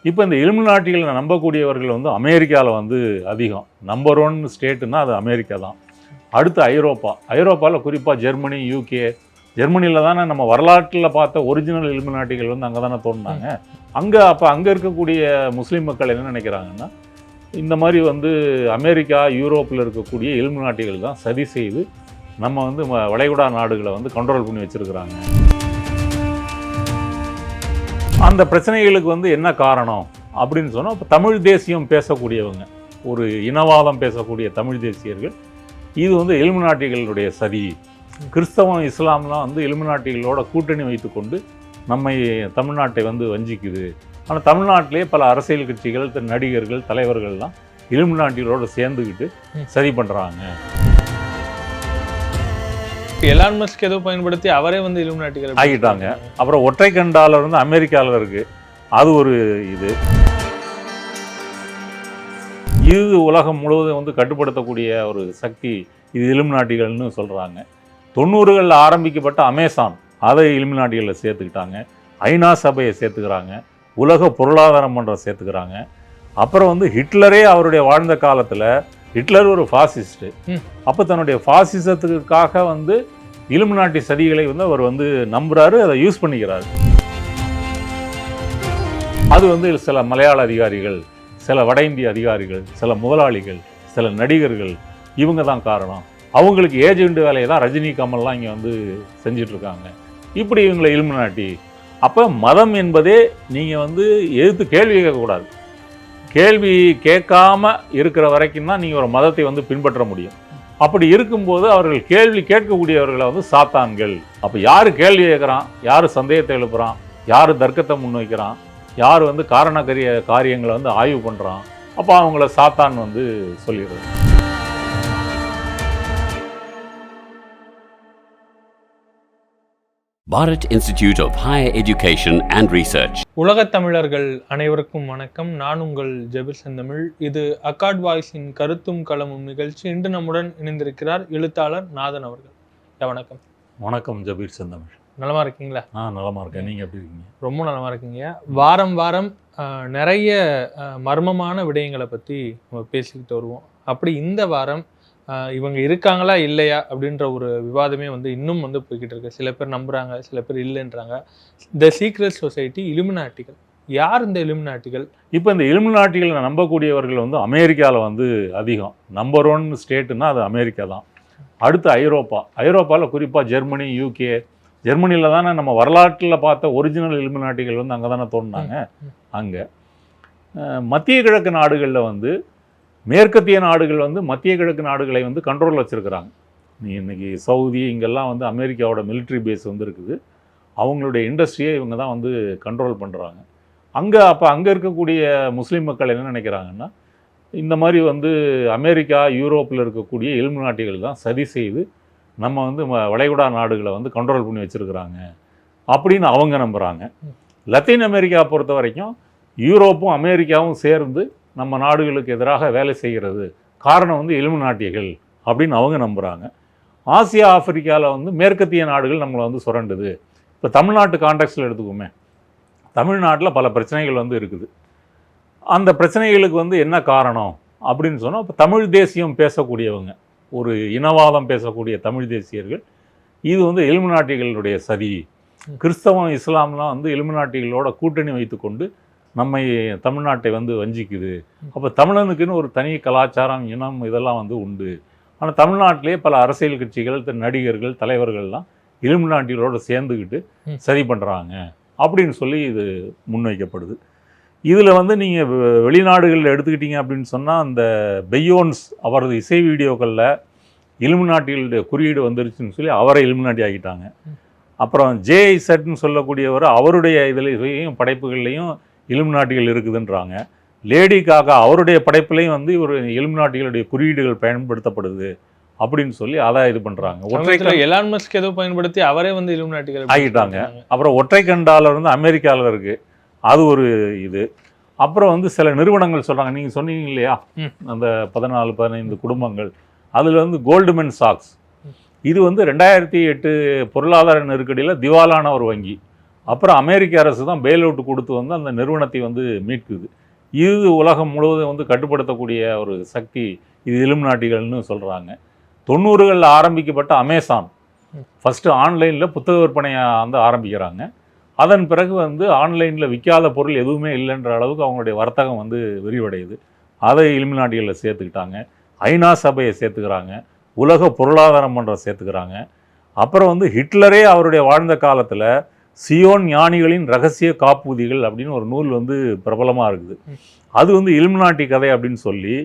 இப்போ இந்த இலுமினாட்டிகளை நம்பக்கூடியவர்கள் வந்து அமெரிக்காவில் வந்து அதிகம். நம்பர் 1 ஸ்டேட்டுன்னா அது அமெரிக்கா தான். அடுத்து ஐரோப்பாவில் குறிப்பாக ஜெர்மனி, யூகே. ஜெர்மனியில் தானே நம்ம வரலாற்றில் பார்த்த ஒரிஜினல் இலுமினாட்டிகள் வந்து அங்கே தானே தோன்றினாங்க. அங்கே இருக்கக்கூடிய முஸ்லீம் மக்கள் என்ன நினைக்கிறாங்கன்னா, இந்த மாதிரி வந்து அமெரிக்கா, யூரோப்பில் இருக்கக்கூடிய இலுமினாட்டிகள் தான் சதி செய்து நம்ம வந்து வளைகுடா நாடுகளை வந்து கண்ட்ரோல் பண்ணி வச்சுருக்கிறாங்க. அந்த பிரச்சனைகளுக்கு வந்து என்ன காரணம் அப்படின்னு சொன்னால், இப்போ தமிழ் தேசியம் பேசக்கூடியவங்க, ஒரு இனவாதம் பேசக்கூடிய தமிழ் தேசியர்கள், இது வந்து இலுமினாட்டிகளுடைய சதி, கிறிஸ்தவம் இஸ்லாம்லாம் வந்து இலுமினாட்டிகளோட கூட்டணி வைத்துக்கொண்டு நம்மை தமிழ்நாட்டை வந்து வஞ்சிக்குது. ஆனால் தமிழ்நாட்டிலே பல அரசியல் கட்சிகள், நடிகர்கள், தலைவர்கள்லாம் இலுமினாட்டிகளோடு சேர்ந்துக்கிட்டு சதி பண்ணுறாங்க. எலான் மஸ்க் ஏதோ பயன்படுத்தி அவரே வந்து இலுமினாட்டிகள் ஆகிட்டாங்க. அப்புறம் ஒற்றை கண்டாளர் வந்து அமெரிக்காவில் இருக்குது, அது ஒரு இது உலகம் முழுவதும் வந்து கட்டுப்படுத்தக்கூடிய ஒரு சக்தி இது இலுமினாட்டிகள்னு சொல்கிறாங்க. 90களில் ஆரம்பிக்கப்பட்ட அமேசான் அதை இலுமினாட்டிகளில் சேர்த்துக்கிட்டாங்க. ஐநா சபையை சேர்த்துக்கிறாங்க, உலக பொருளாதார மன்றம் சேர்த்துக்கிறாங்க. அப்புறம் வந்து ஹிட்லரே அவருடைய வாழ்ந்த காலத்தில், ஹிட்லர் ஒரு ஃபாசிஸ்ட்டு, அப்போ தன்னுடைய ஃபாசிசத்துக்காக வந்து இலுமினாட்டி சதிகளை வந்து அவர் வந்து நம்புகிறாரு, அதை யூஸ் பண்ணிக்கிறாரு. அது வந்து சில மலையாள அதிகாரிகள், சில வட இந்திய அதிகாரிகள், சில முதலாளிகள், சில நடிகர்கள், இவங்க தான் காரணம். அவங்களுக்கு ஏஜெண்ட் வேலையை தான் ரஜினி, கமல்லாம் இங்கே வந்து செஞ்சிட்ருக்காங்க. இப்படி இவங்களை இலுமினாட்டி. அப்போ மதம் என்பதே நீங்கள் வந்து எதிர்த்து கேள்வி கேட்கக்கூடாது. கேள்வி கேட்காம இருக்கிற வரைக்கும் தான் நீங்கள் ஒரு மதத்தை வந்து பின்பற்ற முடியும். அப்படி இருக்கும்போது அவர்கள் கேள்வி கேட்கக்கூடியவர்களை வந்து சாத்தான்கள். அப்போ யார் கேள்வி கேட்குறான், யார் சந்தேகத்தை எழுப்புறான், யார் தர்க்கத்தை முன்வைக்கிறான், யார் வந்து காரணக்கரிய காரியங்களை வந்து ஆய்வு பண்ணுறான், அப்போ அவங்கள சாத்தான் வந்து சொல்லிடுறது. Bharat Institute of Higher Education and Research. உலகத் தமிழர்கள் அனைவருக்கும் வணக்கம். நான் உங்கள் ஜபீர் செந்தமிழ். இது அக்காட் வாய்ஸின் கருத்தும் களமும் நிகழ்ச்சி. இன்று நம்முடன் இணைந்திருக்கிறார் எழுத்தாளர் நாதன் அவர்கள். வணக்கம். வணக்கம் ஜபீர் செந்தமிழ். நலமா இருக்கீங்களா? நலமா இருக்கேன். நீங்கள் எப்படி இருக்கீங்க? ரொம்ப நலமா இருக்கீங்க. வாரம் வாரம் நிறைய மர்மமான விடயங்களை பற்றி நம்ம பேசிக்கிட்டு வருவோம். அப்படி இந்த வாரம் இவங்க இருக்காங்களா இல்லையா அப்படின்ற ஒரு விவாதமே வந்து இன்னும் வந்து போய்கிட்டு இருக்கு. சில பேர் நம்புறாங்க, சில பேர் இல்லைன்றாங்க. The secret society, இலுமினாட்டிகள். யார் இந்த இலுமினாட்டிகள்? இப்போ இந்த இலுமினாட்டிகளை நம்பக்கூடியவர்கள் வந்து அமெரிக்காவில் வந்து அதிகம். நம்பர் 1 ஸ்டேட்டுன்னா அது அமெரிக்கா தான். அடுத்து ஐரோப்பாவில் குறிப்பாக ஜெர்மனி, யூகே. ஜெர்மனியில் தானே நம்ம வரலாற்றில் பார்த்த ஒரிஜினல் இலுமினாட்டிகள் வந்து அங்கே தானே தோன்றினாங்க. அங்கே மத்திய கிழக்கு நாடுகளில் வந்து மேற்கத்திய நாடுகள் வந்து மத்திய கிழக்கு நாடுகளை வந்து கண்ட்ரோலில் வச்சுருக்கிறாங்க. இன்றைக்கி சவுதி, இங்கெல்லாம் வந்து அமெரிக்காவோட மிலிட்ரி பேஸ் வந்து இருக்குது. அவங்களுடைய இண்டஸ்ட்ரியை இவங்க தான் வந்து கண்ட்ரோல் பண்ணுறாங்க. அங்கே இருக்கக்கூடிய முஸ்லீம் மக்கள் என்ன நினைக்கிறாங்கன்னா, இந்த மாதிரி வந்து அமெரிக்கா, யூரோப்பில் இருக்கக்கூடிய இலுமினாட்டிகள் தான் சதி செய்து நம்ம வந்து வளைகுடா நாடுகளை வந்து கண்ட்ரோல் பண்ணி வச்சுருக்கிறாங்க அப்படின்னு அவங்க நம்புகிறாங்க. லத்தீன் அமெரிக்கா பொறுத்த வரைக்கும் யூரோப்பும் அமெரிக்காவும் சேர்ந்து நம்ம நாடுகளுக்கு எதிராக வேலை செய்கிறது, காரணம் வந்து இலுமினாட்டிகள் அப்படின்னு அவங்க நம்புகிறாங்க. ஆசியா, ஆப்பிரிக்காவில் வந்து மேற்கத்திய நாடுகள் நம்மளை வந்து சுரண்டுது. இப்போ தமிழ்நாட்டு கான்டெக்ஸ்டில் எடுத்துக்கோமே, தமிழ்நாட்டில் பல பிரச்சனைகள் வந்து இருக்குது. அந்த பிரச்சனைகளுக்கு வந்து என்ன காரணம் அப்படின்னு சொன்னால், இப்போ தமிழ் தேசியம் பேசக்கூடியவங்க, ஒரு இனவாதம் பேசக்கூடிய தமிழ் தேசியர்கள், இது வந்து இலுமினாட்டிகளுடைய சதி, கிறிஸ்தவம் இஸ்லாம்லாம் வந்து இலுமினாட்டிகளோட கூட்டணி வைத்துக்கொண்டு நம்மை தமிழ்நாட்டை வந்து வஞ்சிக்குது. அப்போ தமிழனுக்குன்னு ஒரு தனி கலாச்சாரம், இனம், இதெல்லாம் வந்து உண்டு. ஆனால் தமிழ்நாட்டிலே பல அரசியல் கட்சிகள், நடிகர்கள், தலைவர்கள்லாம் இலுமினாட்டிகளோடு சேர்ந்துக்கிட்டு சரி பண்ணுறாங்க அப்படின்னு சொல்லி இது முன்வைக்கப்படுது. இதில் வந்து நீங்கள் வெளிநாடுகளில் எடுத்துக்கிட்டீங்க அப்படின்னு சொன்னால், அந்த பெய்யோன்ஸ் அவரது இசை வீடியோக்களில் இலுமினாட்டிகளுடைய குறியீடு வந்துருச்சுன்னு சொல்லி அவரை இலுமினாட்டி ஆகிட்டாங்க. அப்புறம் ஜேஐசட்னு சொல்லக்கூடியவர், அவருடைய இதுலேயும் படைப்புகள்லையும் இலுமினாட்டிகள் இருக்குதுன்றாங்க. லேடி காகா அவருடைய படைப்புலையும் வந்து ஒரு இலுமினாட்டிகளுடைய குறியீடுகள் பயன்படுத்தப்படுது அப்படின்னு சொல்லி அதை இது பண்ணுறாங்க. எலான் மஸ்க் ஏதோ பயன்படுத்தி அவரே வந்து இலுமினாட்டிகள் ஆகிட்டாங்க. அப்புறம் ஒற்றை கண்டாளர் வந்து அமெரிக்காவில் இருக்குது, அது ஒரு இது. அப்புறம் வந்து சில நிறுவனங்கள் சொல்கிறாங்க, நீங்கள் சொன்னீங்க இல்லையா, அந்த 14-15 குடும்பங்கள், அதில் வந்து கோல்ட்மேன் சாக்ஸ், இது வந்து 2008 பொருளாதார நெருக்கடியில் திவாலான ஒரு வங்கி. அப்புறம் அமெரிக்க அரசு தான் பெயில் அவுட் கொடுத்து வந்து அந்த நிறுவனத்தை வந்து மீட்குது. இது உலகம் முழுவதும் வந்து கட்டுப்படுத்தக்கூடிய ஒரு சக்தி இது இலுமினாட்டிகள்னு சொல்கிறாங்க. 90களில் ஆரம்பிக்கப்பட்ட அமேசான் ஃபஸ்ட்டு ஆன்லைனில் புத்தக விற்பனையை வந்து ஆரம்பிக்கிறாங்க. அதன் பிறகு வந்து ஆன்லைனில் விற்காத பொருள் எதுவுமே இல்லைன்ற அளவுக்கு அவங்களுடைய வர்த்தகம் வந்து விரிவடையுது. அதை இலுமினாட்டிகளில் சேர்த்துக்கிட்டாங்க. ஐநா சபையை சேர்த்துக்கிறாங்க, உலக பொருளாதார மன்றம் சேர்த்துக்கிறாங்க. அப்புறம் வந்து ஹிட்லரே அவருடைய வாழ்ந்த காலத்தில் சியோன் ஞானிகளின் ரகசிய காப்புறுதிகள் அப்படின்னு ஒரு நூல் வந்து பிரபலமாக இருக்குது. அது வந்து இலுமினாட்டி கதை அப்படின்னு சொல்லி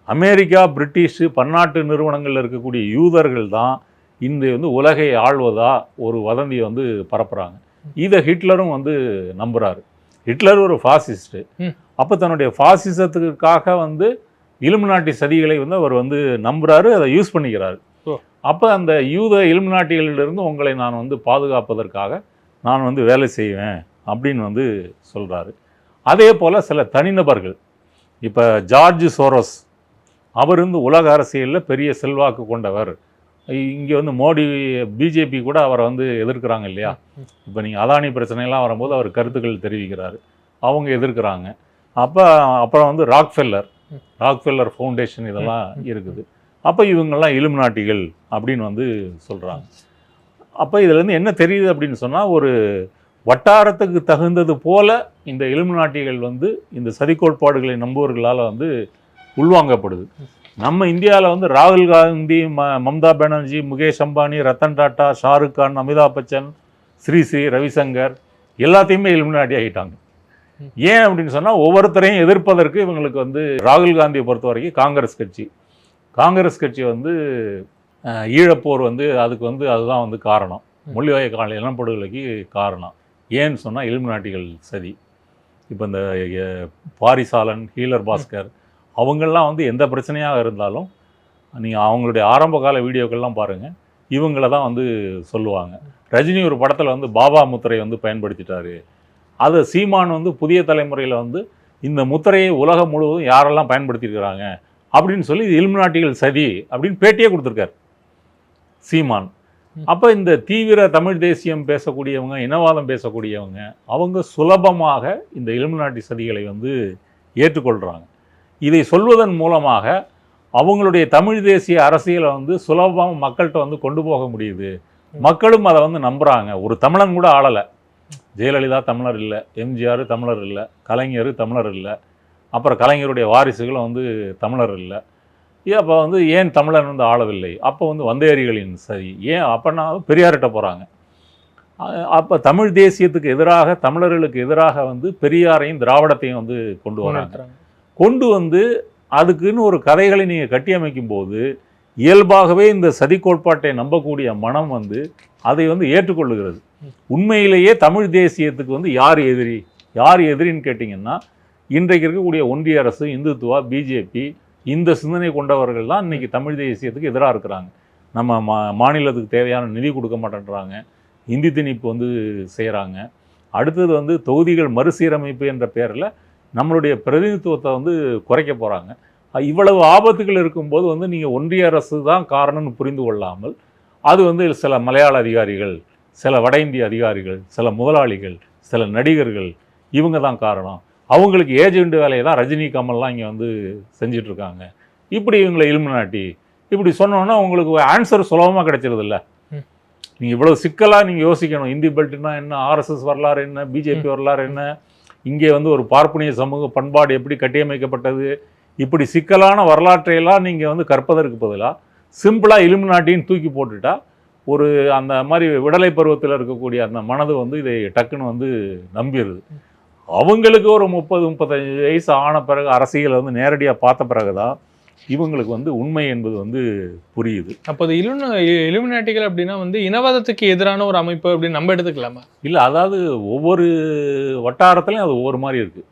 அமெரிக்கா, பிரிட்டிஷு, பன்னாட்டு நிறுவனங்களில் இருக்கக்கூடிய யூதர்கள் தான் இந்த வந்து உலகை ஆள்வதா ஒரு வதந்தியை வந்து பரப்புகிறாங்க. இதை ஹிட்லரும் வந்து நம்புகிறாரு. ஹிட்லர் ஒரு ஃபாசிஸ்ட்டு. அப்போ தன்னுடைய ஃபாசிசத்துக்காக வந்து இலுமினாட்டி சதிகளை வந்து அவர் வந்து நம்புகிறாரு, அதை யூஸ் பண்ணிக்கிறாரு. அப்போ அந்த யூத இலுமினாட்டிகளிலிருந்து உங்களை நான் வந்து பாதுகாப்பதற்காக நான் வந்து வேலை செய்வேன் அப்படின்னு வந்து சொல்கிறாரு. அதே போல் சில தனிநபர்கள், இப்போ ஜார்ஜ் சோரோஸ், அவர் வந்து உலக அரசியலில் பெரிய செல்வாக்கு கொண்டவர். இங்கே வந்து மோடி, பிஜேபி கூட அவரை வந்து எதிர்க்கிறாங்க இல்லையா? இப்போ நீங்கள் அதானி பிரச்சனைலாம் வரும்போது அவர் கருத்துக்கள் தெரிவிக்கிறாரு, அவங்க எதிர்க்கிறாங்க. அப்புறம் வந்து ராக்ஃபெல்லர் ஃபவுண்டேஷன் இதெல்லாம் இருக்குது. அப்போ இவங்கெல்லாம் இலுமினாட்டிகள் அப்படின்னு வந்து சொல்கிறாங்க. அப்போ இதுலேருந்து என்ன தெரியுது அப்படின்னு சொன்னால், ஒரு வட்டாரத்துக்கு தகுந்தது போல இந்த இலுமினாட்டிகள் வந்து இந்த சதி கோட்பாடுகளை நம்புவர்களால் வந்து உள்வாங்கப்படுது. நம்ம இந்தியாவில் வந்து ராகுல் காந்தி, மம்தா பானர்ஜி, முகேஷ் அம்பானி, ரத்தன் டாட்டா, ஷாருக் கான், அமிதாப் பச்சன், ஸ்ரீ ரவிசங்கர் எல்லாத்தையுமே இலுமினாட்டி ஆகிட்டாங்க. ஏன் அப்படின்னு சொன்னால், ஒவ்வொருத்தரையும் எதிர்ப்பதற்கு இவங்களுக்கு வந்து ராகுல் காந்தியை பொறுத்த வரைக்கும் காங்கிரஸ் கட்சி வந்து ஈழப்போர் வந்து அதுக்கு வந்து அதுதான் வந்து காரணம், முள்ளிவாய்க்கால் இனப்படுகொலைக்கு காரணம். ஏன்னு சொன்னால் இலுமினாட்டிகள் சதி. இப்போ இந்த பாரிசாலன், ஹீலர் பாஸ்கர் அவங்கெல்லாம் வந்து எந்த பிரச்சனையாக இருந்தாலும் நீங்கள் அவங்களுடைய ஆரம்ப கால வீடியோக்கள்லாம் பாருங்கள், இவங்கள தான் வந்து சொல்லுவாங்க. ரஜினி ஒரு படத்தில் வந்து பாபா முத்திரை வந்து பயன்படுத்திட்டாரு. அது சீமான் வந்து புதிய தலைமுறையில் வந்து இந்த முத்திரையை உலகம் முழுவதும் யாரெல்லாம் பயன்படுத்தியிருக்கிறாங்க அப்படின்னு சொல்லி இது இலுமினாட்டிகள் சதி அப்படின்னு பேட்டியே கொடுத்துருக்காரு சீமான். அப்போ இந்த தீவிர தமிழ் தேசியம் பேசக்கூடியவங்க, இனவாதம் பேசக்கூடியவங்க, அவங்க சுலபமாக இந்த இலுமினாட்டி சதிகளை வந்து ஏற்றுக்கொள்கிறாங்க. இதை சொல்வதன் மூலமாக அவங்களுடைய தமிழ் தேசிய அரசியலை வந்து சுலபமாக மக்கள்கிட்ட வந்து கொண்டு போக முடியுது. மக்களும் அதை வந்து நம்புகிறாங்க. ஒரு தமிழன் கூட ஆளலை. ஜெயலலிதா தமிழர் இல்லை, எம்ஜிஆர் தமிழர் இல்லை, கலைஞர் தமிழர் இல்லை, அப்புறம் கலைஞருடைய வாரிசுகளும் வந்து தமிழர் இல்லை. அப்போ வந்து ஏன் தமிழன் வந்து ஆளவில்லை? அப்போ வந்து வந்தேரிகளின் சரி ஏன் அப்போனா பெரியார்கிட்ட போகிறாங்க. அப்போ தமிழ் தேசியத்துக்கு எதிராக, தமிழர்களுக்கு எதிராக வந்து பெரியாரையும் திராவிடத்தையும் வந்து கொண்டு வராங்க. கொண்டு வந்து அதுக்குன்னு ஒரு கதைகளை நீங்கள் கட்டியமைக்கும் போது இயல்பாகவே இந்த சதி கோட்பாட்டை நம்பக்கூடிய மனம் வந்து அதை வந்து ஏற்றுக்கொள்ளுகிறது. உண்மையிலேயே தமிழ் தேசியத்துக்கு வந்து யார் எதிரின்னு கேட்டிங்கன்னா, இன்றைக்கு இருக்கக்கூடிய ஒன்றிய அரசு, இந்துத்துவா, பிஜேபி, இந்த சிந்தனை கொண்டவர்கள் தான் இன்றைக்கி தமிழ் தேசியத்துக்கு எதிராக இருக்கிறாங்க. நம்ம மாநிலத்துக்கு தேவையான நிதி கொடுக்க மாட்டேன்றாங்க, இந்தி திணிப்பு வந்து செய்கிறாங்க. அடுத்தது வந்து தொகுதிகள் மறுசீரமைப்பு என்ற பேரில் நம்மளுடைய பிரதிநிதித்துவத்தை வந்து குறைக்க போகிறாங்க. இவ்வளவு ஆபத்துகள் இருக்கும்போது வந்து நீங்கள் ஒன்றிய அரசு தான் காரணம்னு புரிந்து கொள்ளாமல், அது வந்து சில மலையாள அதிகாரிகள், சில வட இந்திய அதிகாரிகள், சில முதலாளிகள், சில நடிகர்கள், இவங்க தான் காரணம், அவங்களுக்கு ஏஜெண்ட் வேலையை தான் ரஜினி, கமல்லாம் இங்கே வந்து செஞ்சிட்ருக்காங்க, இப்படி இவங்களை இலுமினாட்டி இப்படி சொன்னோன்னா உங்களுக்கு ஆன்சர் சுலபமாக கிடைச்சிருதில்ல. நீங்கள் இவ்வளோ சிக்கலாக நீங்கள் யோசிக்கணும். இந்தி பெல்ட்னா என்ன, ஆர்எஸ்எஸ் வரலாறு என்ன, பிஜேபி வரலாறு என்ன, இங்கே வந்து ஒரு பார்ப்பனிய சமூக பண்பாடு எப்படி கட்டியமைக்கப்பட்டது, இப்படி சிக்கலான வரலாற்றையெல்லாம் நீங்கள் வந்து கற்பதற்கு பதிலாக சிம்பிளாக இலுமினாட்டின்னு தூக்கி போட்டுட்டா, ஒரு அந்த மாதிரி விடலை பருவத்தில் இருக்கக்கூடிய அந்த மனது வந்து இதை டக்குன்னு வந்து நம்பிடுது. அவங்களுக்கு ஒரு 30-35 வயசு ஆன பிறகு அரசியலை வந்து நேரடியாக பார்த்த பிறகு தான் இவங்களுக்கு வந்து உண்மை என்பது வந்து புரியுது. அப்போது இலுமினாட்டிகள் அப்படின்னா வந்து இனவாதத்துக்கு எதிரான ஒரு அமைப்பு அப்படின்னு நம்ம எடுத்துக்கலாமா? இல்லை, அதாவது ஒவ்வொரு வட்டாரத்துலையும் அது ஒவ்வொரு மாதிரி இருக்குது.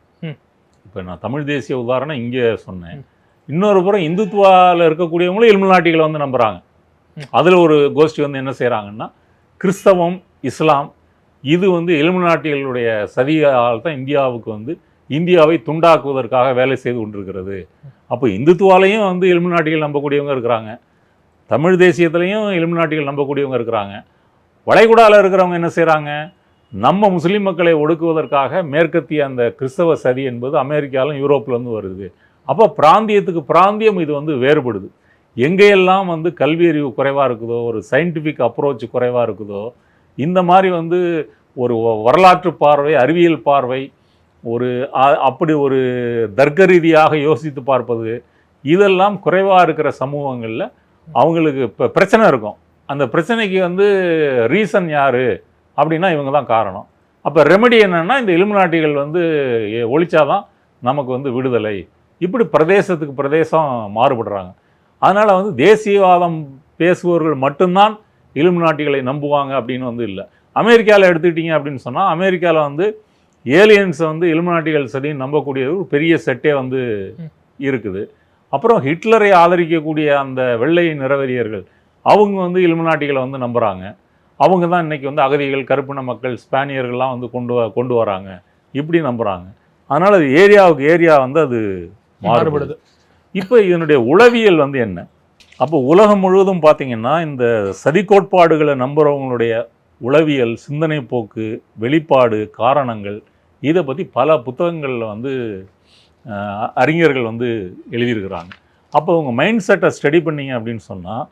இப்போ நான் தமிழ் தேசிய உதாரணம் இங்கே சொன்னேன். இன்னொரு புறம் இந்துத்துவாவில் இருக்கக்கூடியவங்களும் இலுமினாட்டிகளை வந்து நம்புகிறாங்க. அதில் ஒரு கோஷ்டி வந்து என்ன செய்கிறாங்கன்னா, கிறிஸ்தவம், இஸ்லாம், இது வந்து இலுமினாட்டிகளுடைய சதியால் தான் இந்தியாவுக்கு வந்து இந்தியாவை துண்டாக்குவதற்காக வேலை செய்து கொண்டிருக்கிறது. அப்போ இந்துத்துவாலையும் வந்து இலுமினாட்டிகள் நம்பக்கூடியவங்க இருக்கிறாங்க, தமிழ் தேசியத்துலேயும் இலுமினாட்டிகள் நம்பக்கூடியவங்க இருக்கிறாங்க. வளைகுடாவில் இருக்கிறவங்க என்ன செய்கிறாங்க, நம்ம முஸ்லீம் மக்களை ஒடுக்குவதற்காக மேற்கத்திய அந்த கிறிஸ்தவ சதி என்பது அமெரிக்காலும் யூரோப்லேருந்து வருது. அப்போ பிராந்தியத்துக்கு பிராந்தியம் இது வந்து வேறுபடுது. எங்கேயெல்லாம் வந்து கல்வி அறிவு குறைவாக இருக்குதோ, ஒரு சயின்டிஃபிக் அப்ரோச் குறைவாக இருக்குதோ, இந்த மாதிரி வந்து ஒரு வரலாற்று பார்வை, அறிவியல் பார்வை, ஒரு அப்படி ஒரு தர்க்க ரீதியாக யோசித்து பார்ப்பது, இதெல்லாம் குறைவாக இருக்கிற சமூகங்களில் அவங்களுக்கு இப்போ பிரச்சனை இருக்கும். அந்த பிரச்சனைக்கு வந்து ரீசன் யார் அப்படின்னா இவங்க தான் காரணம். அப்போ ரெமெடி என்னென்னா இந்த இலுமினாட்டிகள் வந்து ஒழிச்சாதான் நமக்கு வந்து விடுதலை. இப்படி பிரதேசத்துக்கு பிரதேசம் மாறுபடுறாங்க. அதனால் வந்து தேசியவாதம் பேசுபவர்கள் மட்டும்தான் இலுமினாட்டிகளை நம்புவாங்க அப்படின்னு வந்து இல்லை. அமெரிக்காவில் எடுத்துக்கிட்டிங்க அப்படின்னு சொன்னால் அமெரிக்காவில் வந்து ஏலியன்ஸை வந்து இலுமினாட்டிகள் சதின்னு நம்பக்கூடிய ஒரு பெரிய செட்டே வந்து இருக்குது. அப்புறம் ஹிட்லரை ஆதரிக்கக்கூடிய அந்த வெள்ளை நிறவெறியர்கள் அவங்க வந்து இலுமினாட்டிகளை வந்து நம்புகிறாங்க. அவங்க தான் இன்றைக்கி வந்து அகதிகள், கருப்பின மக்கள், ஸ்பானியர்கள்லாம் வந்து கொண்டு வராங்க, இப்படி நம்புகிறாங்க. அதனால் அது ஏரியாவுக்கு ஏரியா வந்து அது மாறுபடுது. இப்போ இதனுடைய உளவியல் வந்து என்ன? அப்போ உலகம் முழுவதும் பார்த்திங்கன்னா இந்த சதி கோட்பாடுகளை நம்புகிறவங்களுடைய உளவியல், சிந்தனை போக்கு, வெளிப்பாடு, காரணங்கள், இதை பற்றி பல புத்தகங்களில் வந்து அறிஞர்கள் வந்து எழுதியிருக்கிறாங்க. அப்போ உங்கள் மைண்ட் செட்டை ஸ்டடி பண்ணிங்க அப்படின்னு சொன்னால்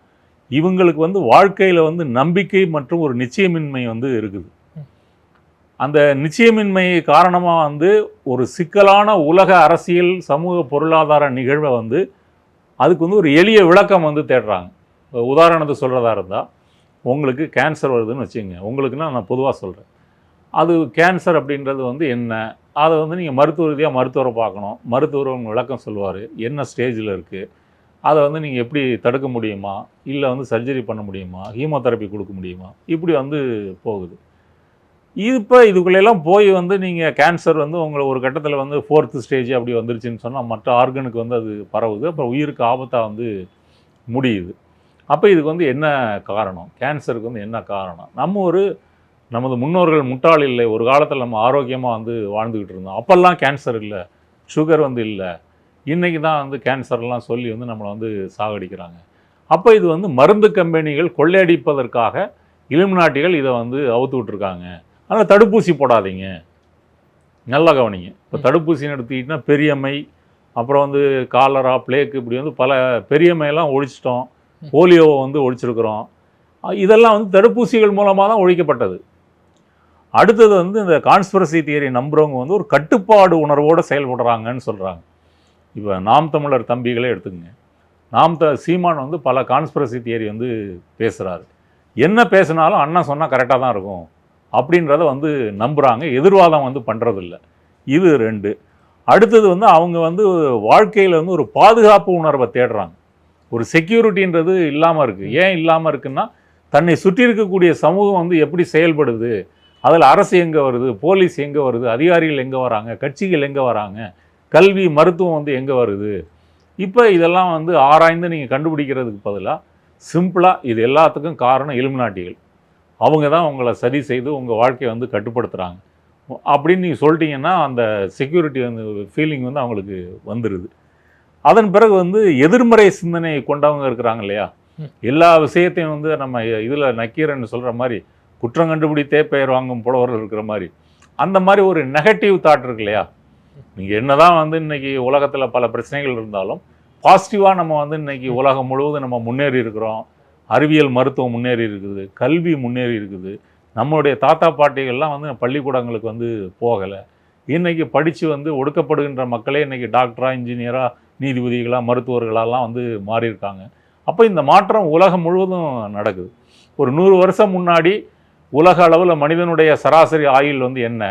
இவங்களுக்கு வந்து வாழ்க்கையில் வந்து நம்பிக்கை மற்றும் ஒரு நிச்சயமின்மை வந்து இருக்குது. அந்த நிச்சயமின்மை காரணமாக வந்து ஒரு சிக்கலான உலக அரசியல், சமூக, பொருளாதார நிகழ்வை வந்து அதுக்கு வந்து ஒரு எளிய விளக்கம் வந்து தேடுறாங்க. உதாரணத்துக்கு சொல்கிறதா இருந்தால், உங்களுக்கு கேன்சர் வருதுன்னு வச்சுக்கோங்க. உங்களுக்குன்னா நான் பொதுவாக சொல்கிறேன். அது கேன்சர் அப்படின்றது வந்து என்ன, அதை வந்து நீங்கள் மருத்துவ ரீதியாக மருத்துவரை பார்க்கணும். மருத்துவர் உங்கள் விளக்கம் சொல்லுவார், என்ன ஸ்டேஜில் இருக்குது, அதை வந்து நீங்கள் எப்படி தடுக்க முடியுமா, இல்லை வந்து சர்ஜரி பண்ண முடியுமா, ஹீமோதெரப்பி கொடுக்க முடியுமா, இப்படி வந்து போகுது. இப்போ இதுக்குள்ளெல்லாம் போய் வந்து நீங்கள் கேன்சர் வந்து உங்களை ஒரு கட்டத்தில் வந்து 4th ஸ்டேஜ் அப்படி வந்துருச்சுன்னு சொன்னால் மற்ற ஆர்கனுக்கு வந்து அது பரவுது. அப்புறம் உயிருக்கு ஆபத்தாக வந்து முடியுது. அப்போ இதுக்கு வந்து என்ன காரணம், கேன்சருக்கு வந்து என்ன காரணம்? நமது முன்னோர்கள் முட்டாள் இல்லை. ஒரு காலத்தில் நம்ம ஆரோக்கியமாக வந்து வாழ்ந்துக்கிட்டு இருந்தோம். அப்போல்லாம் கேன்சர் இல்லை, சுகர் வந்து இல்லை. இன்றைக்கி தான் வந்து கேன்சர்லாம் சொல்லி வந்து நம்மளை வந்து சாகடிக்கிறாங்க. அப்போ இது வந்து மருந்து கம்பெனிகள் கொள்ளையடிப்பதற்காக இலுமினாட்டிகள் இதை வந்து அவுத்து விட்டுருக்காங்க. அதனால் தடுப்பூசி போடாதீங்க, நல்லா கவனிங்க. இப்போ தடுப்பூசின்னு எடுத்துக்கிட்டிங்கன்னா பெரியம்மை, அப்புறம் வந்து காலரா, பிளேக்கு, இப்படி வந்து பல பெரியம்மையெல்லாம் ஒழிச்சிட்டோம். போலியோவை வந்து ஒழிச்சிருக்கிறோம். இதெல்லாம் வந்து தடுப்பூசிகள் மூலமாக தான் ஒழிக்கப்பட்டது. அடுத்தது வந்து இந்த கான்ஸ்பிரசி தியரி நம்புகிறவங்க வந்து ஒரு கட்டுப்பாடு உணர்வோடு செயல்படுறாங்கன்னு சொல்கிறாங்க. இப்போ நாம் தமிழர் தம்பிகளே எடுத்துக்கங்க. சீமான் வந்து பல கான்ஸ்பிரசி தியரி வந்து பேசுகிறாரு. என்ன பேசினாலும் அண்ணன் சொன்னால் கரெக்டாக தான் இருக்கும் அப்படின்றத வந்து நம்புகிறாங்க. எதிர்வாதம் வந்து பண்ணுறதில்ல. இது 2. அடுத்தது வந்து அவங்க வந்து வாழ்க்கையில் வந்து ஒரு பாதுகாப்பு உணர்வை தேடுறாங்க. ஒரு செக்யூரிட்டின்றது இல்லாமல் இருக்குது. ஏன் இல்லாமல் இருக்குன்னா, தன்னை சுற்றி இருக்கக்கூடிய சமூகம் வந்து எப்படி செயல்படுது, அதில் அரசு எங்கே வருது, போலீஸ் எங்கே வருது, அதிகாரிகள் எங்கே வராங்க, கட்சிகள் எங்கே வராங்க, கல்வி, மருத்துவம் வந்து எங்கே வருது, இப்போ இதெல்லாம் வந்து ஆராய்ந்து நீங்கள் கண்டுபிடிக்கிறதுக்கு பதிலாக சிம்பிளாக இது எல்லாத்துக்கும் காரணம் இலுமினாட்டிகள், அவங்க தான் உங்களை சரி செய்து உங்கள் வாழ்க்கையை வந்து கட்டுப்படுத்துகிறாங்க அப்படின்னு நீங்கள் சொல்லிட்டீங்கன்னா அந்த செக்யூரிட்டி வந்து ஃபீலிங் வந்து அவங்களுக்கு வந்துடுது. அதன் பிறகு வந்து எதிர்மறை சிந்தனை கொண்டவங்க இருக்கிறாங்க இல்லையா, எல்லா விஷயத்தையும் வந்து நம்ம இதில் நக்கீரன்னு சொல்கிற மாதிரி குற்றம் கண்டுபிடித்தே பெயர் வாங்கும் புலவர்கள் இருக்கிற மாதிரி, அந்த மாதிரி ஒரு நெகட்டிவ் தாட் இருக்கு இல்லையா. நீங்கள் என்ன தான் வந்து இன்றைக்கி உலகத்தில் பல பிரச்சனைகள் இருந்தாலும் பாசிட்டிவாக நம்ம வந்து இன்றைக்கி உலகம் முழுவதும் நம்ம முன்னேறி இருக்கிறோம். அறிவியல், மருத்துவம் முன்னேறி இருக்குது, கல்வி முன்னேறி இருக்குது. நம்மளுடைய தாத்தா பாட்டிகள்லாம் வந்து பள்ளிக்கூடங்களுக்கு வந்து போகலை. இன்றைக்கி படித்து வந்து ஒடுக்கப்படுகின்ற மக்களே இன்றைக்கி டாக்டராக, இன்ஜினியராக, நீதிபதிகளாக, மருத்துவர்களெல்லாம் வந்து மாறியிருக்காங்க. அப்போ இந்த மாற்றம் உலகம் முழுவதும் நடக்குது. ஒரு 100 வருஷம் முன்னாடி உலக அளவில் மனிதனுடைய சராசரி ஆயுள் வந்து என்ன,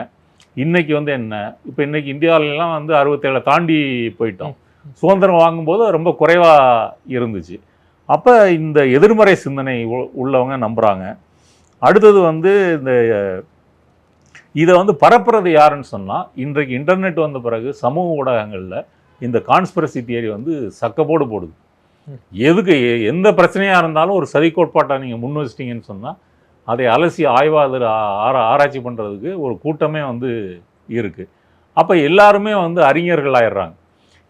இன்றைக்கி வந்து என்ன, இப்போ இன்றைக்கி இந்தியாவிலலாம் வந்து 67 தாண்டி போயிட்டோம். சுதந்திரம் வாங்கும்போது ரொம்ப குறைவாக இருந்துச்சு. அப்போ இந்த எதிர்மறை சிந்தனை உள்ளவங்க நம்புகிறாங்க. அடுத்தது வந்து இந்த இதை வந்து பரப்புறது யாருன்னு சொன்னால், இன்றைக்கு இன்டர்நெட் வந்த பிறகு சமூக ஊடகங்களில் இந்த கான்ஸ்பிரசி தியரி வந்து சக்கப்போடு போடுது. எதுக்கு எந்த பிரச்சனையாக இருந்தாலும் ஒரு சதி கோட்பாட்டை நீங்கள் முன் வச்சிட்டிங்கன்னு சொன்னால் அதை அலசி ஆய்வாளர் ஆராய்ச்சி பண்ணுறதுக்கு ஒரு கூட்டமே வந்து இருக்குது. அப்போ எல்லாருமே வந்து அறிஞர்கள் ஆயிடுறாங்க.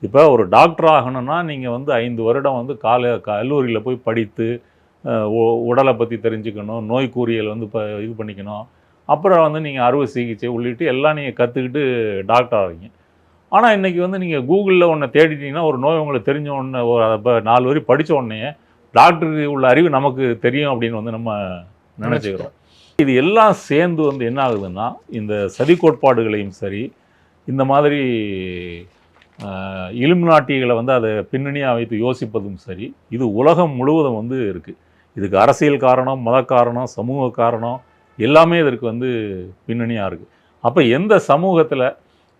இப்போ ஒரு டாக்டர் ஆகணும்னா நீங்கள் வந்து 5 வருடம் வந்து கல்லூரியில் போய் படித்து உடலை பற்றி தெரிஞ்சுக்கணும், நோய் கூறியல் வந்து இது பண்ணிக்கணும், அப்புறம் வந்து நீங்கள் அறுவை சிகிச்சை உள்ளிட்டு எல்லாம் நீங்கள் கற்றுக்கிட்டு டாக்டர் ஆகிறீங்க. ஆனால் இன்றைக்கி வந்து நீங்கள் கூகுளில் ஒன்று தேடிட்டிங்கன்னா ஒரு நோய் உங்களுக்கு தெரிஞ்ச உடனே ஒரு இப்போ 4 வரி படித்த உடனே டாக்டருக்கு உள்ள அறிவு நமக்கு தெரியும் அப்படின்னு வந்து நம்ம நினச்சிக்கிறோம். இது எல்லாம் சேர்ந்து வந்து என்ன ஆகுதுன்னா, இந்த சதி கோட்பாடுகளையும் சரி, இந்த மாதிரி இலுமினாட்டிகளை வந்து அதை பின்னணியாக வைத்து யோசிப்பதும் சரி, இது உலகம் முழுவதும் வந்து இருக்குது. இதுக்கு அரசியல் காரணம், மத காரணம், சமூக காரணம் எல்லாமே இதற்கு வந்து பின்னணியாக இருக்குது. அப்போ எந்த சமூகத்தில்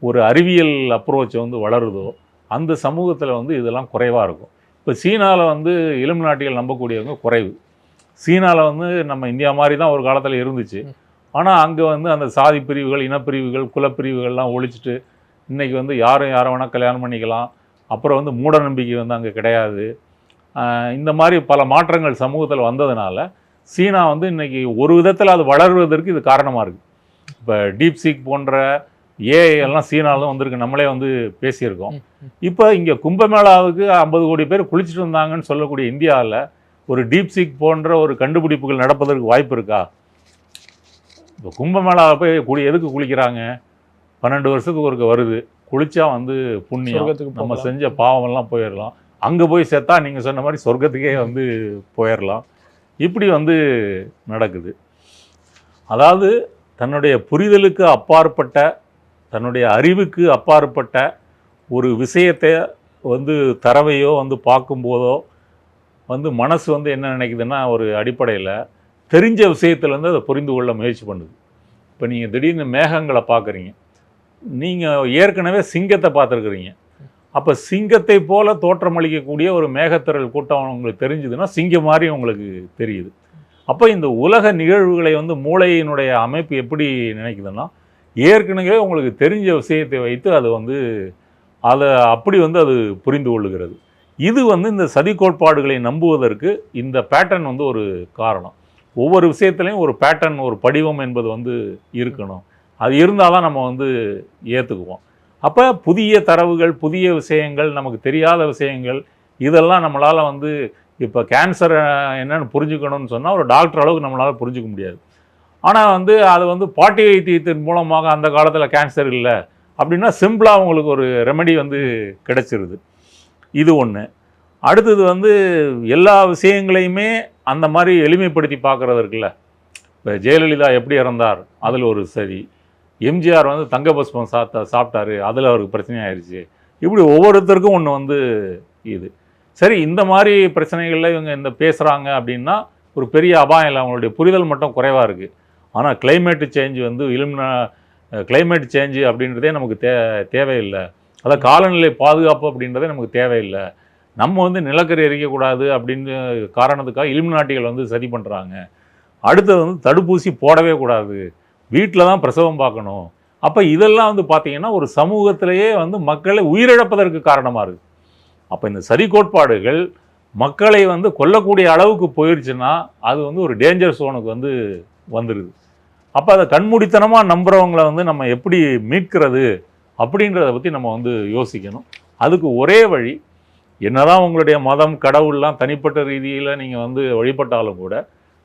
ஒரு அறிவியல் அப்ரோச்சை வந்து வளருதோ அந்த சமூகத்தில் வந்து இதெல்லாம் குறைவாக இருக்கும். இப்போ சீனாவில் வந்து இலுமினாட்டிகள் நம்பக்கூடியவங்க குறைவு. சீனாவில் வந்து நம்ம இந்தியா மாதிரி தான் ஒரு காலத்தில் இருந்துச்சு. ஆனால் அங்கே வந்து அந்த சாதி பிரிவுகள், இனப்பிரிவுகள், குலப்பிரிவுகள்லாம் ஒழிச்சிட்டு இன்றைக்கி வந்து யாரும் யாரை வேணால் கல்யாணம் பண்ணிக்கலாம். அப்புறம் வந்து மூட நம்பிக்கை வந்து அங்கே கிடையாது. இந்த மாதிரி பல மாற்றங்கள் சமூகத்தில் வந்ததுனால சீனா வந்து இன்றைக்கி ஒரு விதத்தில் அது வளர்வதற்கு இது காரணமாக இருக்குது. இப்போ டீப்சீக் போன்ற ஏஐ எல்லாம் சீனாவில் வந்திருக்கு, நம்மளே வந்து பேசியிருக்கோம். இப்போ இங்கே கும்பமேளாவுக்கு 50 கோடி பேர் குளிச்சுட்டு வந்தாங்கன்னு சொல்லக்கூடிய இந்தியாவில் ஒரு டீப்சீக் போன்ற ஒரு கண்டுபிடிப்புகள் நடப்பதற்கு வாய்ப்பு இருக்கா? இப்போ கும்பமேளாவை போய் எதுக்கு குளிக்கிறாங்க? 12 வருஷத்துக்கு ஒருக்க வருது, குளிச்சா வந்து புண்ணியம், நம்ம செஞ்ச பாவமெல்லாம் போயிடலாம். அங்கே போய் சேர்த்தா நீங்கள் சொன்ன மாதிரி சொர்க்கத்துக்கே வந்து போயிடலாம். இப்படி வந்து நடக்குது. அதாவது தன்னுடைய புரிதலுக்கு அப்பாற்பட்ட, தன்னுடைய அறிவுக்கு அப்பாற்பட்ட ஒரு விஷயத்தை வந்து தரவையோ வந்து பார்க்கும்போதோ வந்து மனசு வந்து என்ன நினைக்குதுன்னா, ஒரு அடிப்படையில் தெரிஞ்ச விஷயத்துலேருந்து அதை புரிந்து கொள்ள முயற்சி பண்ணுது. இப்போ நீங்கள் திடீர்னு மேகங்களை பார்க்குறீங்க, நீங்கள் ஏற்கனவே சிங்கத்தை பார்த்துருக்குறீங்க. அப்போ சிங்கத்தை போல தோற்றமளிக்கக்கூடிய ஒரு மேகத்திரள் கூட்டம் உங்களுக்கு தெரிஞ்சுதுன்னா சிங்கம் மாதிரி உங்களுக்கு தெரியுது. அப்போ இந்த உலக நிகழ்வுகளை வந்து மூளையினுடைய அமைப்பு எப்படி நினைக்குதுன்னா, ஏற்கனவே உங்களுக்கு தெரிஞ்ச விஷயத்தை வைத்து அது வந்து அதை அப்படி வந்து அது புரிந்து கொள்ளுகிறது. இது வந்து இந்த சதி கோட்பாடுகளை நம்புவதற்கு இந்த பேட்டர்ன் வந்து ஒரு காரணம். ஒவ்வொரு விஷயத்துலையும் ஒரு பேட்டர்ன், ஒரு படிவம் என்பது வந்து இருக்கணும். அது இருந்தால் தான் நம்ம வந்து ஏற்றுக்குவோம். அப்போ புதிய தரவுகள், புதிய விஷயங்கள், நமக்கு தெரியாத விஷயங்கள், இதெல்லாம் நம்மளால் வந்து இப்போ கேன்சர் என்னென்னு புரிஞ்சுக்கணும்னு சொன்னால் ஒரு டாக்டர் அளவுக்கு நம்மளால் புரிஞ்சிக்க முடியாது. ஆனால் வந்து அது வந்து பாட்டி வைத்தியத்தின் மூலமாக அந்த காலத்தில் கேன்சர் இல்லை அப்படின்னா சிம்பிளாக உங்களுக்கு ஒரு ரெமெடி வந்து கிடைச்சிருது. இது ஒன்று. அடுத்தது வந்து எல்லா விஷயங்களையுமே அந்த மாதிரி எளிமைப்படுத்தி பார்க்குறது இருக்குல்ல. இப்போ ஜெயலலிதா எப்படி இறந்தார், அதில் ஒரு சரி. எம்ஜிஆர் வந்து தங்க பஸ்பம் சாப்பிட்டாரு, அதில் அவருக்கு பிரச்சனை ஆயிடுச்சு. இப்படி ஒவ்வொருத்தருக்கும் ஒன்று வந்து இது சரி. இந்த மாதிரி பிரச்சனைகளில் இவங்க இந்த பேசுகிறாங்க அப்படின்னா ஒரு பெரிய அபாயம் இல்லை, அவங்களுடைய புரிதல் மட்டும் குறைவாக இருக்குது. ஆனால் கிளைமேட்டு சேஞ்சு வந்து கிளைமேட் சேஞ்சு அப்படின்றதே நமக்கு தேவையில்லை. அதாவது காலநிலை பாதுகாப்பு அப்படின்றதே நமக்கு தேவையில்லை. நம்ம வந்து நிலக்கரி எரிக்கக்கூடாது அப்படின்னு காரணத்துக்காக இலுமினாட்டிகள் வந்து சதி பண்ணுறாங்க. அடுத்தது வந்து தடுப்பூசி போடவே கூடாது, வீட்டில் தான் பிரசவம் பார்க்கணும். அப்போ இதெல்லாம் வந்து பார்த்திங்கன்னா ஒரு சமூகத்திலேயே வந்து மக்களை உயிரிழப்பதற்கு காரணமாக இருக்குது. அப்போ இந்த சதி கோட்பாடுகள் மக்களை வந்து கொல்லக்கூடிய அளவுக்கு போயிடுச்சுன்னா அது வந்து ஒரு டேஞ்சர் ஜோனுக்கு வந்து வந்துடுது. அப்போ அதை கண்மூடித்தனமாக நம்புகிறவங்களை வந்து நம்ம எப்படி மீட்கிறது அப்படின்றத பற்றி நம்ம வந்து யோசிக்கணும். அதுக்கு ஒரே வழி, என்னதான் உங்களுடைய மதம், கடவுள்லாம் தனிப்பட்ட ரீதியில் நீங்கள் வந்து வழிபட்டாலும் கூட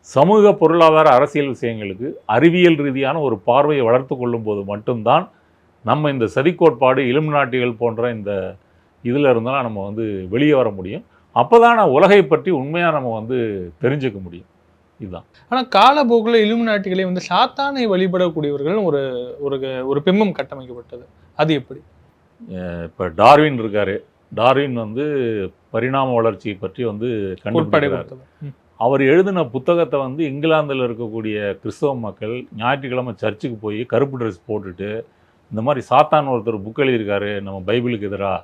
சமூக, பொருளாதார, அரசியல் விஷயங்களுக்கு அறிவியல் ரீதியான ஒரு பார்வையை வளர்த்து கொள்ளும் போது மட்டும்தான் நம்ம இந்த சதி கோட்பாடு, இலுமினாட்டிகள் போன்ற இந்த இதில் இருந்தாலும் நம்ம வந்து வெளியே வர முடியும். அப்போ தான் உலகை பற்றி உண்மையாக நம்ம வந்து தெரிஞ்சுக்க முடியும். இதுதான். ஆனால் காலப்போக்கில் இலுமினாட்டிகளை வந்து சாத்தானை வழிபடக்கூடியவர்கள் ஒரு ஒரு ஒரு பிம்பம் கட்டமைக்கப்பட்டது. அது எப்படி? இப்போ டார்வின் இருக்கார். டார்வின் வந்து பரிணாம வளர்ச்சியை பற்றி வந்து கண்டுபிடிக்கிறார். அவர் எழுதின புத்தகத்தை வந்து இங்கிலாந்தில் இருக்கக்கூடிய கிறிஸ்தவ மக்கள் ஞாயிற்றுக்கிழமை சர்ச்சுக்கு போய் கருப்பு ட்ரெஸ் போட்டுட்டு இந்த மாதிரி சாத்தான் ஒருத்தர் புக் எழுதியிருக்காரு நம்ம பைபிளுக்கு எதிராக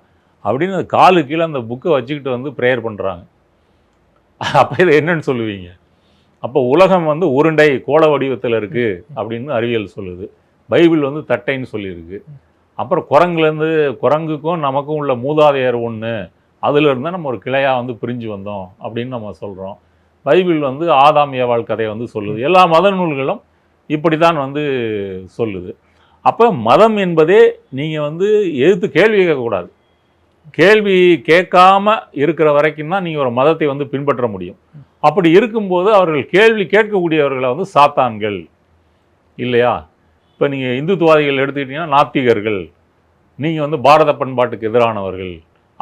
அப்படின்னு காலு கீழே அந்த புக்கை வச்சுக்கிட்டு வந்து ப்ரேயர் பண்ணுறாங்க. அப்போ இதை என்னன்னு சொல்லுவீங்க? அப்போ உலகம் வந்து உருண்டை கோள வடிவத்தில் இருக்குது அப்படின்னு அறிவியல் சொல்லுது. பைபிள் வந்து தட்டைன்னு சொல்லியிருக்கு. அப்புறம் குரங்குக்கும் நமக்கும் உள்ள மூதாதையர் ஒன்று, அதில் இருந்தால் நம்ம ஒரு கிளையாக வந்து பிரிஞ்சு வந்தோம் அப்படின்னு நம்ம சொல்கிறோம். பைபிள் வந்து ஆதாம் ஏவாள் கதையை வந்து சொல்லுது. எல்லா மத நூல்களும் இப்படி தான் வந்து சொல்லுது. அப்போ மதம் என்பதே நீங்கள் வந்து எதிர்த்து கேள்வி கேட்கக்கூடாது. கேள்வி கேட்காம இருக்கிற வரைக்கும் தான் நீங்கள் ஒரு மதத்தை வந்து பின்பற்ற முடியும். அப்படி இருக்கும்போது அவர்கள் கேள்வி கேட்கக்கூடியவர்களை வந்து சாத்தான்கள், இல்லையா? இப்போ நீங்கள் இந்துத்துவாதிகள் எடுத்துக்கிட்டிங்கன்னா நாத்திகர்கள், நீங்கள் வந்து பாரத பண்பாட்டுக்கு எதிரானவர்கள்,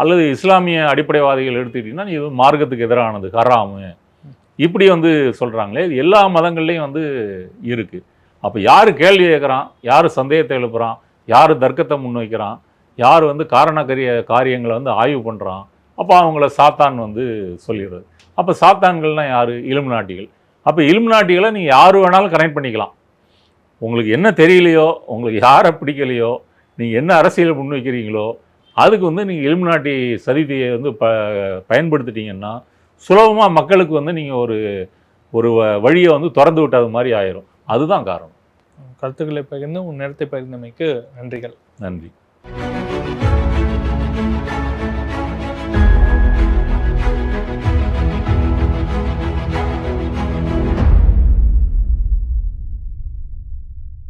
அல்லது இஸ்லாமிய அடிப்படைவாதிகள் எடுத்துக்கிட்டிங்கன்னா இது மார்க்கத்துக்கு எதிரானது, ஹராமு, இப்படி வந்து சொல்கிறாங்களே. இது எல்லா மதங்கள்லேயும் வந்து இருக்குது. அப்போ யார் கேள்வி கேட்குறான், யார் சந்தேகத்தை எழுப்புறான், யார் தர்க்கத்தை முன்வைக்கிறான், யார் வந்து காரியங்களை வந்து ஆய்வு பண்ணுறான், அப்போ அவங்கள சாத்தான் வந்து சொல்லிடுறது. அப்போ சாத்தான்கள்னால் யார்? இலுமினாட்டிகள். அப்போ இலுமினாட்டிகளை நீங்கள் யார் வேணாலும் கனெக்ட் பண்ணிக்கலாம். உங்களுக்கு என்ன தெரியலையோ, உங்களுக்கு யாரை பிடிக்கலையோ, நீங்கள் என்ன அரசியலை முன்வைக்கிறீங்களோ, அதுக்கு வந்து நீங்கள் இலுமினாட்டி சதிதியை வந்து பயன்படுத்திட்டீங்கன்னா சுலபமாக மக்களுக்கு வந்து நீங்கள் ஒரு வழியை வந்து திறந்து விட்டது மாதிரி ஆயிரும். அதுதான் காரணம். கருத்துக்களை பகிர்ந்து உன் நேரத்தை பகிர்ந்தமைக்கு நன்றிகள். நன்றி.